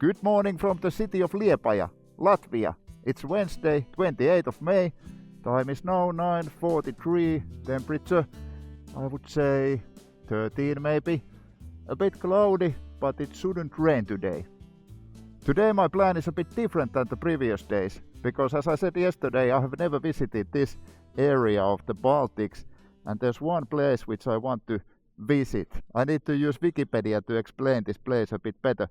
Good morning from the city of Liepaja, Latvia. It's Wednesday, 28th of May. Time is now 9:43. Temperature, I would say 13 maybe. A bit cloudy, but it shouldn't rain today. Today my plan is a bit different than the previous days, because as I said yesterday, I have never visited this area of the Baltics, and there's one place which I want to visit. I need to use Wikipedia to explain this place a bit better.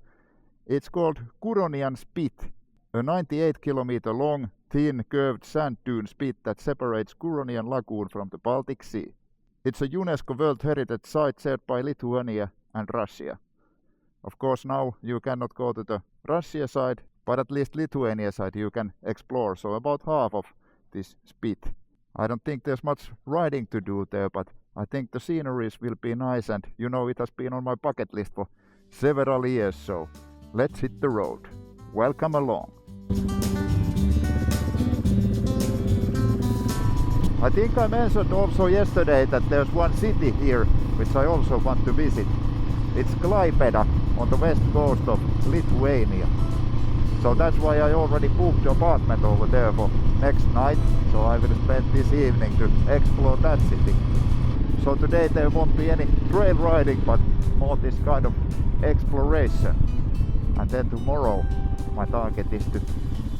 It's called Curonian Spit, a 98-kilometer long, thin, curved sand dune spit that separates Curonian Lagoon from the Baltic Sea. It's a UNESCO World Heritage Site shared by Lithuania and Russia. Of course, now you cannot go to the Russia side, but at least Lithuania side you can explore, so about half of this spit. I don't think there's much riding to do there, but I think the sceneries will be nice, and you know it has been on my bucket list for several years, so let's hit the road. Welcome along. I think I mentioned also yesterday that there's one city here which I also want to visit. It's Klaipeda on the west coast of Lithuania. So that's why I already booked an apartment over there for next night. So I will spend this evening to explore that city. So today there won't be any trail riding, but more this kind of exploration. And then tomorrow my target is to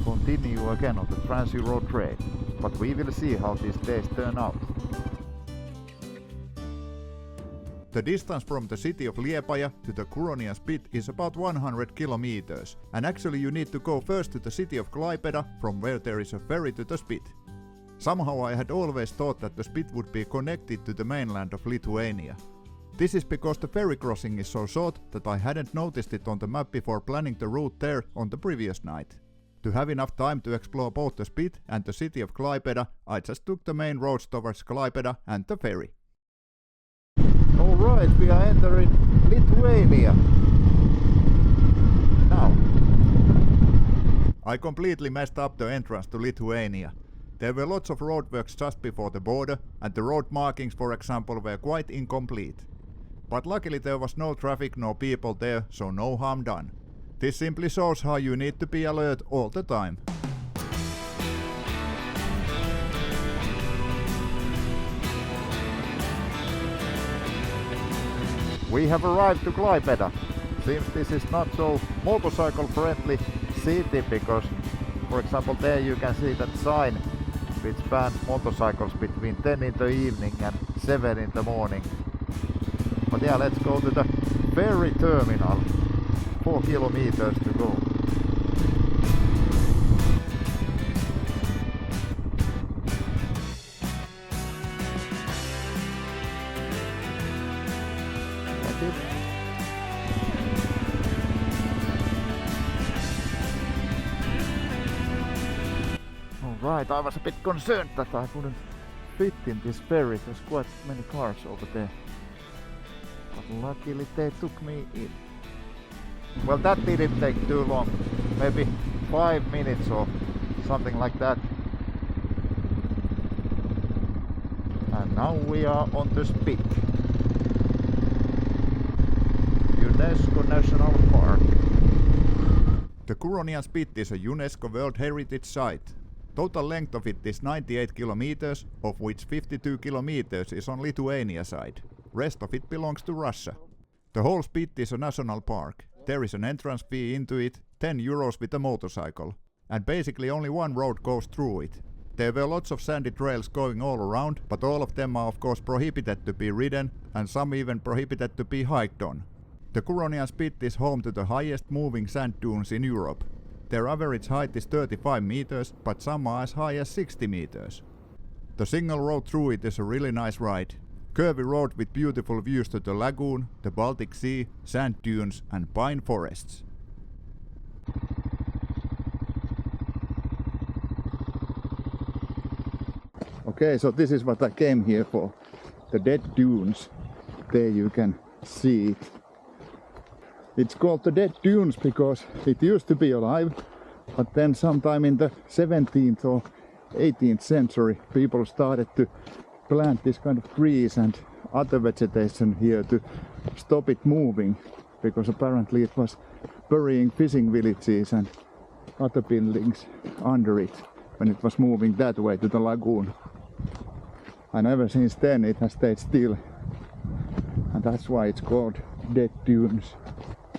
continue again on the Trans-Euro Trail. But we will see how these days turn out. The distance from the city of Liepaja to the Curonian Spit is about 100 kilometers, and actually you need to go first to the city of Klaipeda, from where there is a ferry to the Spit. Somehow I had always thought that the Spit would be connected to the mainland of Lithuania. This is because the ferry crossing is so short that I hadn't noticed it on the map before planning the route there on the previous night. To have enough time to explore both the Spit and the city of Klaipeda, I just took the main roads towards Klaipeda and the ferry. Alright, we are entering Lithuania. Now. I completely messed up the entrance to Lithuania. There were lots of roadworks just before the border, and the road markings, for example, were quite incomplete. But luckily there was no traffic, no people there, so no harm done. This simply shows how you need to be alert all the time. We have arrived to Klaipeda. Seems this is not so motorcycle friendly city because, for example, there you can see that sign which bans motorcycles between 10 in the evening and 7 in the morning. But yeah, let's go to the ferry terminal. 4 kilometers to go. That's it. Alright, I was a bit concerned that I couldn't fit in this ferry. There's quite many cars over there. But luckily they took me in. Well, that didn't take too long, maybe 5 minutes or something like that. And now we are on the Spit, UNESCO National Park. The Curonian Spit is a UNESCO World Heritage Site. Total length of it is 98 kilometers, of which 52 kilometers is on Lithuania side. Rest of it belongs to Russia. The whole Spit is a national park. There is an entrance fee into it, 10 euros with a motorcycle, and basically only one road goes through it. There were lots of sandy trails going all around, but all of them are of course prohibited to be ridden, and some even prohibited to be hiked on. The Curonian Spit is home to the highest moving sand dunes in Europe. Their average height is 35 meters, but some are as high as 60 meters. The single road through it is a really nice ride. Curvy road with beautiful views to the lagoon, the Baltic Sea, sand dunes and pine forests. Okay, so this is what I came here for. The dead dunes. There you can see it. It's called the dead dunes because it used to be alive, but then sometime in the 17th or 18th century people started to plant this kind of trees and other vegetation here to stop it moving. because apparently it was burying fishing villages and other buildings under it when it was moving that way to the lagoon. And ever since then it has stayed still, and that's why it's called Dead Dunes.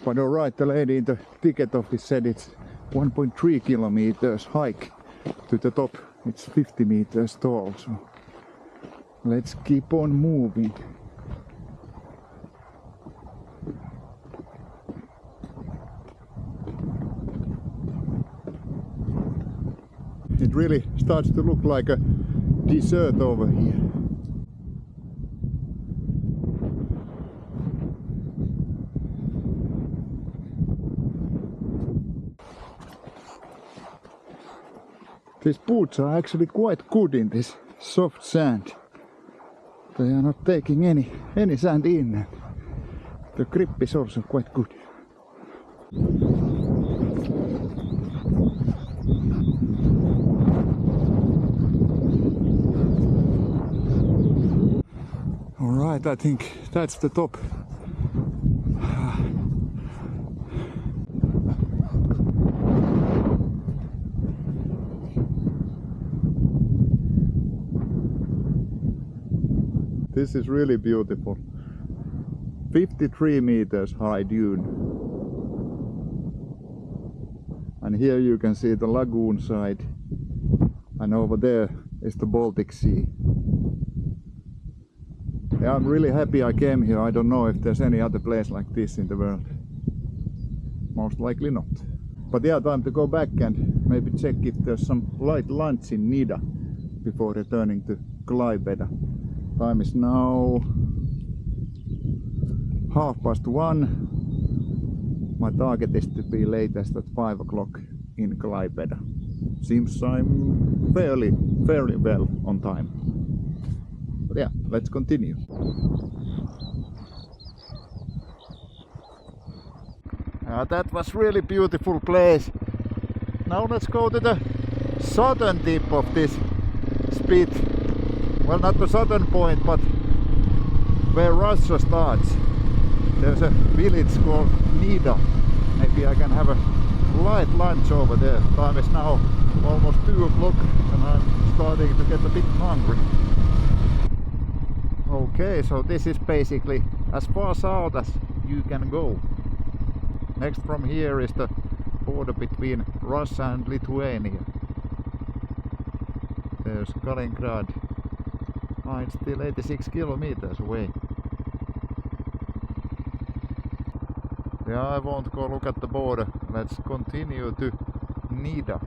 But alright, the lady in the ticket office said it's 1.3 kilometers hike to the top. It's 50 meters tall, so let's keep on moving. It really starts to look like a desert over here. These boots are actually quite good in this soft sand. They are not taking any sand in. The grip is also quite good. Alright, I think that's the top. This is really beautiful. 53 meters high dune. And here you can see the lagoon side. And over there is the Baltic Sea. Yeah, I'm really happy I came here. I don't know if there's any other place like this in the world. Most likely not. But yeah, time to go back and maybe check if there's some light lunch in Nida before returning to Klaipeda. Time is now 1:30. My target is to be latest at 5 o'clock in Klaipeda. Seems I'm fairly well on time. But yeah, let's continue. That was really beautiful place. Now let's go to the southern tip of this spit. Well, not the southern point, but where Russia starts. There's a village called Nida. Maybe I can have a light lunch over there. Time is now almost 2 o'clock and I'm starting to get a bit hungry. Okay, so this is basically as far south as you can go. Next from here is the border between Russia and Lithuania. There's Kaliningrad. Oh, it's still 86 kilometers away. Yeah, I won't go look at the border. Let's continue to Nida.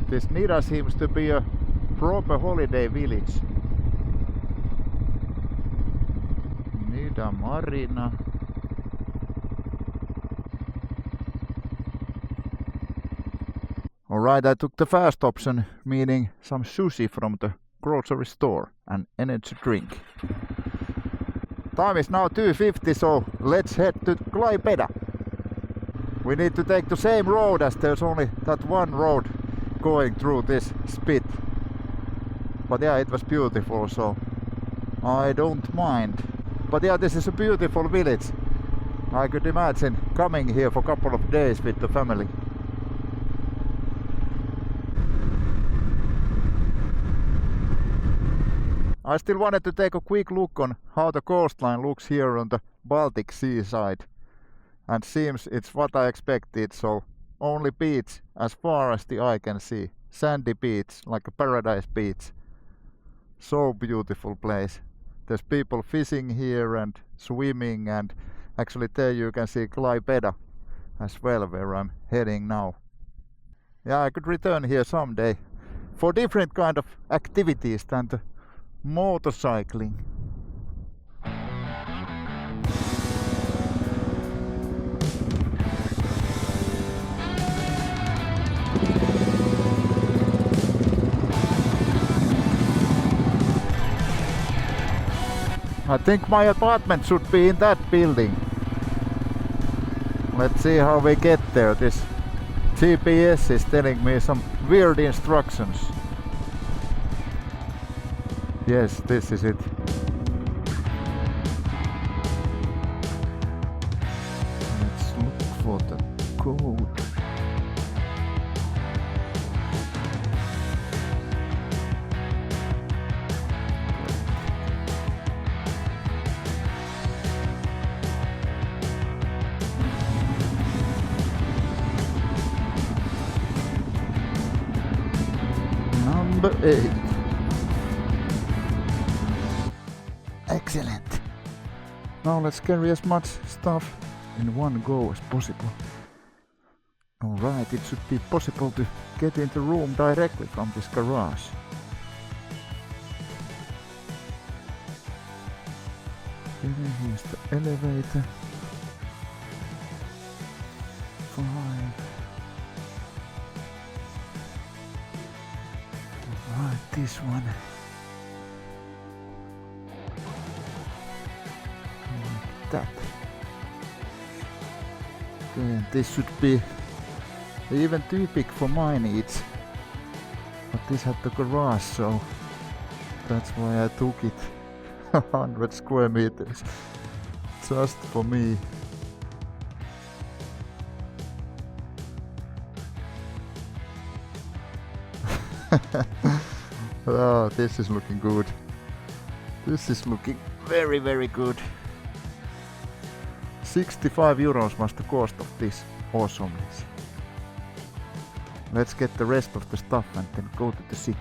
This Nida seems to be a proper holiday village. Nida Marina. Alright, I took the fast option, meaning some sushi from the grocery store and energy drink. Time is now 2:50, so let's head to Klaipeda. We need to take the same road as there's only that one road going through this spit. But yeah, it was beautiful, so I don't mind. But yeah, this is a beautiful village. I could imagine coming here for a couple of days with the family. I still wanted to take a quick look on how the coastline looks here on the Baltic seaside. And seems it's what I expected, so only beach as far as the eye can see. Sandy beach, like a paradise beach. So beautiful place. There's people fishing here and swimming, and actually there you can see Klaipeda as well, where I'm heading now. Yeah, I could return here someday for different kind of activities than the motorcycling. I think my apartment should be in that building. Let's see how we get there. This GPS is telling me some weird instructions. Yes, this is it. go. Number 8. Excellent. Now let's carry as much stuff in one go as possible. Alright, it should be possible to get in the room directly from this garage. Here's the elevator. 5. Alright, this one. Like that. Okay, this should be even too big for my needs. But this had the garage, so that's why I took it. 100 square meters. Just for me. Oh, this is looking good. This is looking very, very good. 65 euros was the cost of this awesomeness. Let's get the rest of the stuff and then go to the city.